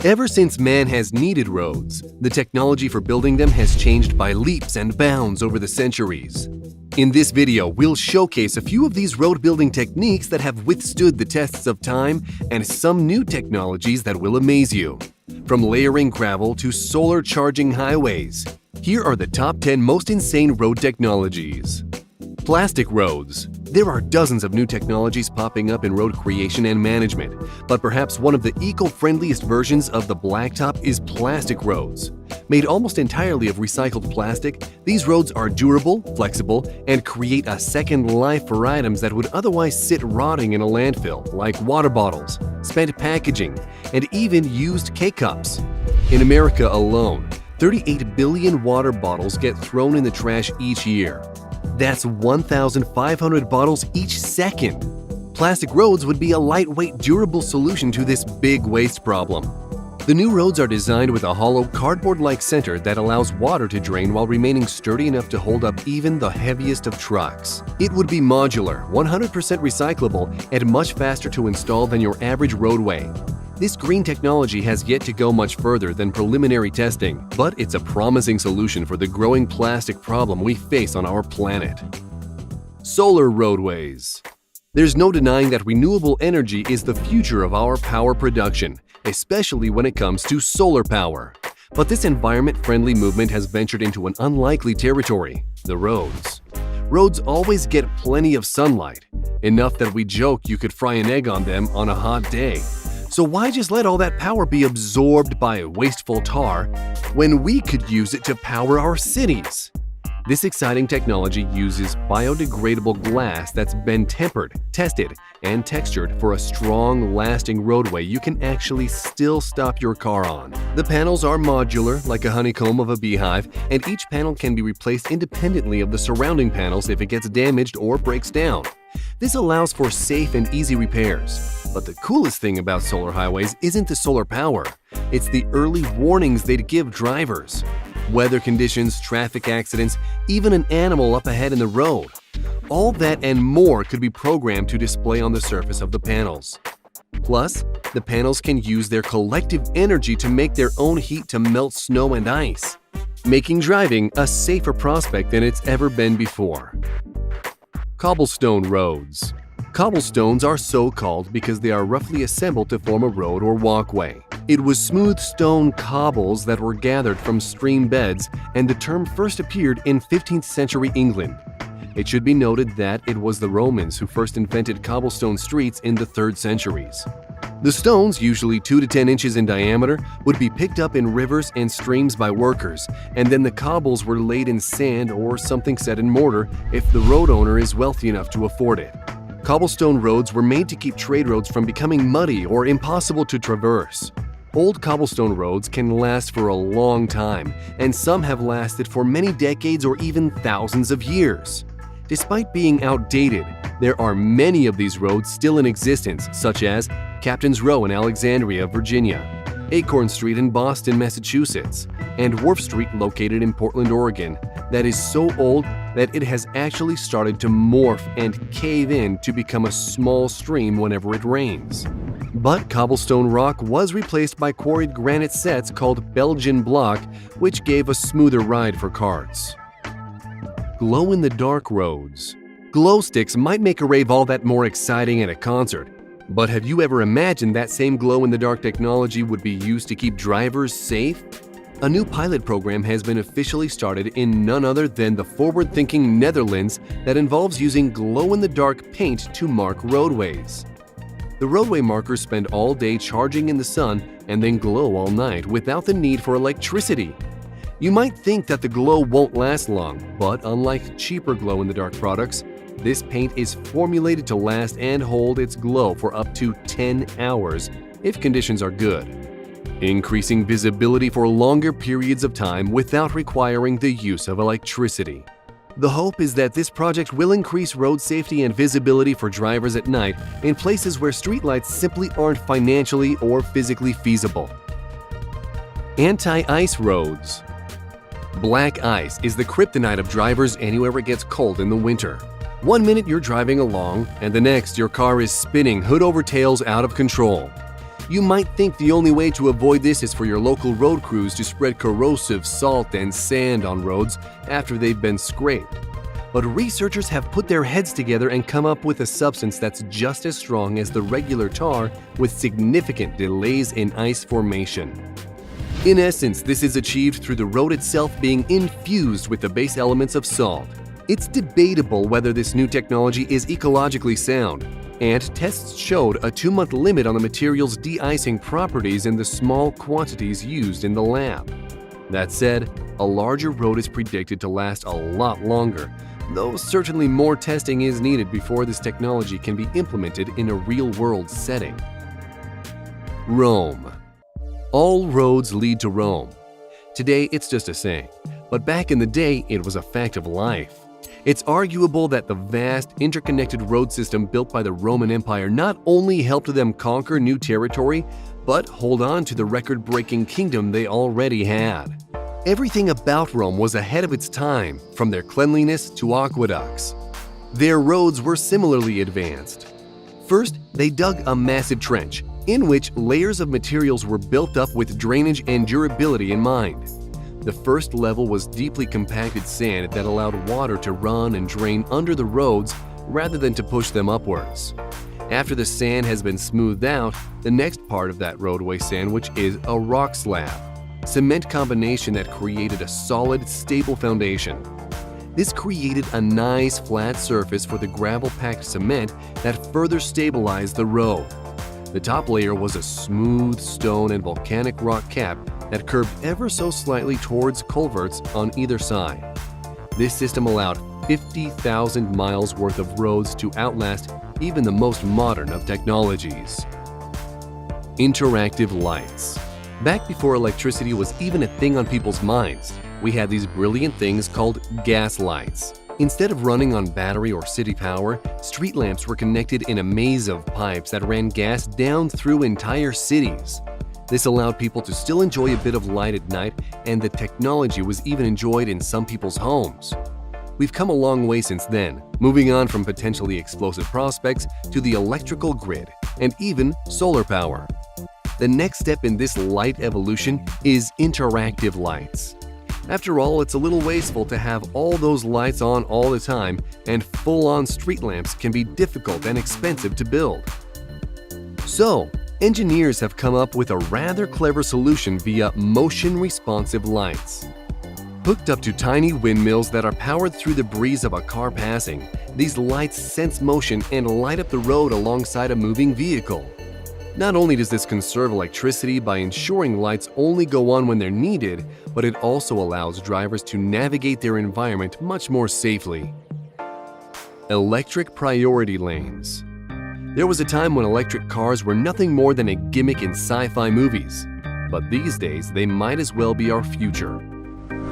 Ever since man has needed roads, the technology for building them has changed by leaps and bounds over the centuries. In this video, we'll showcase a few of these road building techniques that have withstood the tests of time and some new technologies that will amaze you. From layering gravel to solar charging highways, here are the top 10 most insane road technologies. Plastic roads. There are dozens of new technologies popping up in road creation and management, but perhaps one of the eco-friendliest versions of the blacktop is plastic roads. Made almost entirely of recycled plastic, these roads are durable, flexible, and create a second life for items that would otherwise sit rotting in a landfill, like water bottles, spent packaging, and even used K-cups. In America alone, 38 billion water bottles get thrown in the trash each year. That's 1,500 bottles each second. Plastic roads would be a lightweight, durable solution to this big waste problem. The new roads are designed with a hollow, cardboard-like center that allows water to drain while remaining sturdy enough to hold up even the heaviest of trucks. It would be modular, 100% recyclable, and much faster to install than your average roadway. This green technology has yet to go much further than preliminary testing, but it's a promising solution for the growing plastic problem we face on our planet. Solar roadways. There's no denying that renewable energy is the future of our power production, especially when it comes to solar power. But this environment-friendly movement has ventured into an unlikely territory: the roads. Roads always get plenty of sunlight, enough that we joke you could fry an egg on them on a hot day. So why just let all that power be absorbed by wasteful tar when we could use it to power our cities? This exciting technology uses biodegradable glass that's been tempered, tested, and textured for a strong, lasting roadway you can actually still stop your car on. The panels are modular, like a honeycomb of a beehive, and each panel can be replaced independently of the surrounding panels if it gets damaged or breaks down. This allows for safe and easy repairs. But the coolest thing about solar highways isn't the solar power, it's the early warnings they'd give drivers. Weather conditions, traffic accidents, even an animal up ahead in the road. All that and more could be programmed to display on the surface of the panels. Plus, the panels can use their collective energy to make their own heat to melt snow and ice, making driving a safer prospect than it's ever been before. Cobblestone roads. Cobblestones are so called because they are roughly assembled to form a road or walkway. It was smooth stone cobbles that were gathered from stream beds, and the term first appeared in 15th century England. It should be noted that it was the Romans who first invented cobblestone streets in the 3rd centuries. The stones, usually 2 to 10 inches in diameter, would be picked up in rivers and streams by workers, and then the cobbles were laid in sand or something set in mortar if the road owner is wealthy enough to afford it. Cobblestone roads were made to keep trade roads from becoming muddy or impossible to traverse. Old cobblestone roads can last for a long time, and some have lasted for many decades or even thousands of years. Despite being outdated, there are many of these roads still in existence, such as Captain's Row in Alexandria, Virginia, Acorn Street in Boston, Massachusetts, and Wharf Street located in Portland, Oregon, that is so old that it has actually started to morph and cave in to become a small stream whenever it rains. But cobblestone rock was replaced by quarried granite sets called Belgian block, which gave a smoother ride for carts. Glow-in-the-dark roads. Glow sticks might make a rave all that more exciting at a concert, but have you ever imagined that same glow-in-the-dark technology would be used to keep drivers safe? A new pilot program has been officially started in none other than the forward-thinking Netherlands that involves using glow-in-the-dark paint to mark roadways. The roadway markers spend all day charging in the sun and then glow all night without the need for electricity. You might think that the glow won't last long, but unlike cheaper glow-in-the-dark products, this paint is formulated to last and hold its glow for up to 10 hours if conditions are good, increasing visibility for longer periods of time without requiring the use of electricity. The hope is that this project will increase road safety and visibility for drivers at night in places where streetlights simply aren't financially or physically feasible. Anti-ice roads. Black ice is the kryptonite of drivers anywhere it gets cold in the winter. One minute you're driving along, and the next your car is spinning hood over tails out of control. You might think the only way to avoid this is for your local road crews to spread corrosive salt and sand on roads after they've been scraped. But researchers have put their heads together and come up with a substance that's just as strong as the regular tar with significant delays in ice formation. In essence, this is achieved through the road itself being infused with the base elements of salt. It's debatable whether this new technology is ecologically sound, and tests showed a 2-month limit on the material's de-icing properties in the small quantities used in the lab. That said, a larger road is predicted to last a lot longer, though certainly more testing is needed before this technology can be implemented in a real-world setting. Rome. All roads lead to Rome. Today, it's just a saying, but back in the day, it was a fact of life. It's arguable that the vast, interconnected road system built by the Roman Empire not only helped them conquer new territory, but hold on to the record-breaking kingdom they already had. Everything about Rome was ahead of its time, from their cleanliness to aqueducts. Their roads were similarly advanced. First, they dug a massive trench, in which layers of materials were built up with drainage and durability in mind. The first level was deeply compacted sand that allowed water to run and drain under the roads rather than to push them upwards. After the sand has been smoothed out, the next part of that roadway sandwich is a rock slab, cement combination that created a solid, stable foundation. This created a nice flat surface for the gravel-packed cement that further stabilized the road. The top layer was a smooth stone and volcanic rock cap that curved ever so slightly towards culverts on either side. This system allowed 50,000 miles worth of roads to outlast even the most modern of technologies. Interactive lights. Back before electricity was even a thing on people's minds, we had these brilliant things called gas lights. Instead of running on battery or city power, street lamps were connected in a maze of pipes that ran gas down through entire cities. This allowed people to still enjoy a bit of light at night, and the technology was even enjoyed in some people's homes. We've come a long way since then, moving on from potentially explosive prospects to the electrical grid and even solar power. The next step in this light evolution is interactive lights. After all, it's a little wasteful to have all those lights on all the time, and full-on street lamps can be difficult and expensive to build. So, engineers have come up with a rather clever solution via motion-responsive lights. Hooked up to tiny windmills that are powered through the breeze of a car passing, these lights sense motion and light up the road alongside a moving vehicle. Not only does this conserve electricity by ensuring lights only go on when they're needed, but it also allows drivers to navigate their environment much more safely. Electric priority lanes. There was a time when electric cars were nothing more than a gimmick in sci-fi movies, but these days they might as well be our future.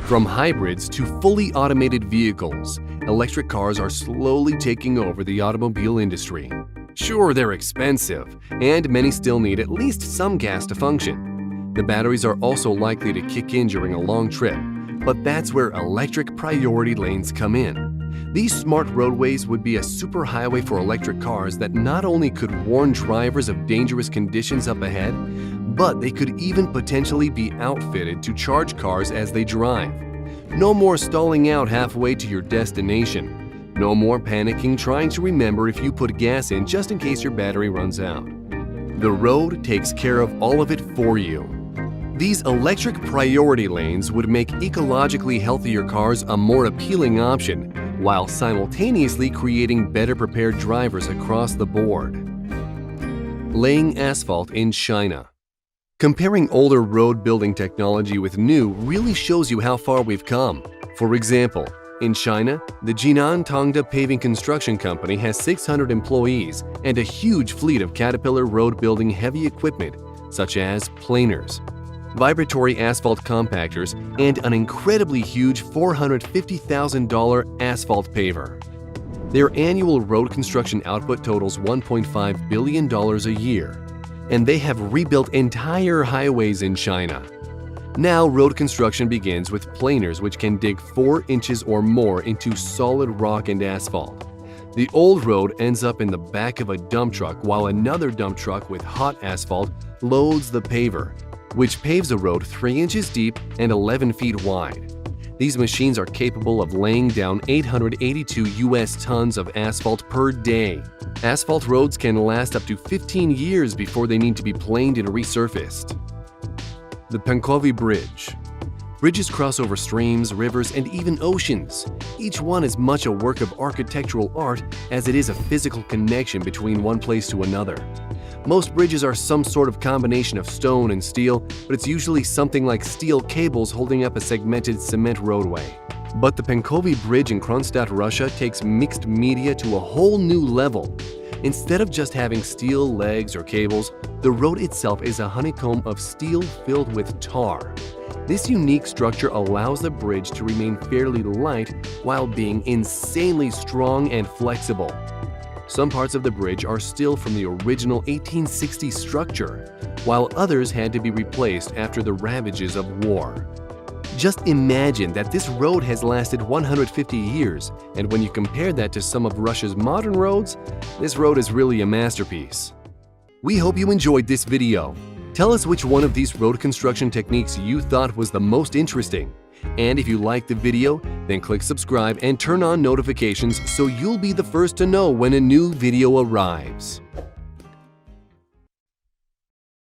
From hybrids to fully automated vehicles, electric cars are slowly taking over the automobile industry. Sure, they're expensive, and many still need at least some gas to function. The batteries are also likely to kick in during a long trip, but that's where electric priority lanes come in. These smart roadways would be a superhighway for electric cars that not only could warn drivers of dangerous conditions up ahead, but they could even potentially be outfitted to charge cars as they drive. No more stalling out halfway to your destination. No more panicking trying to remember if you put gas in just in case your battery runs out. The road takes care of all of it for you. These electric priority lanes would make ecologically healthier cars a more appealing option, while simultaneously creating better prepared drivers across the board. Laying asphalt in China. Comparing older road building technology with new really shows you how far we've come. For example, in China, the Jinan Tongda Paving Construction Company has 600 employees and a huge fleet of Caterpillar road-building heavy equipment, such as planers, vibratory asphalt compactors, and an incredibly huge $450,000 asphalt paver. Their annual road construction output totals $1.5 billion a year, and they have rebuilt entire highways in China. Now, road construction begins with planers which can dig 4 inches or more into solid rock and asphalt. The old road ends up in the back of a dump truck while another dump truck with hot asphalt loads the paver, which paves a road 3 inches deep and 11 feet wide. These machines are capable of laying down 882 US tons of asphalt per day. Asphalt roads can last up to 15 years before they need to be planed and resurfaced. The Pankowy Bridge. Bridges cross over streams, rivers, and even oceans. Each one is much a work of architectural art as it is a physical connection between one place to another. Most bridges are some sort of combination of stone and steel, but it's usually something like steel cables holding up a segmented cement roadway. But the Pankowy Bridge in Kronstadt, Russia takes mixed media to a whole new level. Instead of just having steel legs or cables, the road itself is a honeycomb of steel filled with tar. This unique structure allows the bridge to remain fairly light while being insanely strong and flexible. Some parts of the bridge are still from the original 1860 structure, while others had to be replaced after the ravages of war. Just imagine that this road has lasted 150 years, and when you compare that to some of Russia's modern roads, this road is really a masterpiece. We hope you enjoyed this video. Tell us which one of these road construction techniques you thought was the most interesting. And if you liked the video, then click subscribe and turn on notifications so you'll be the first to know when a new video arrives.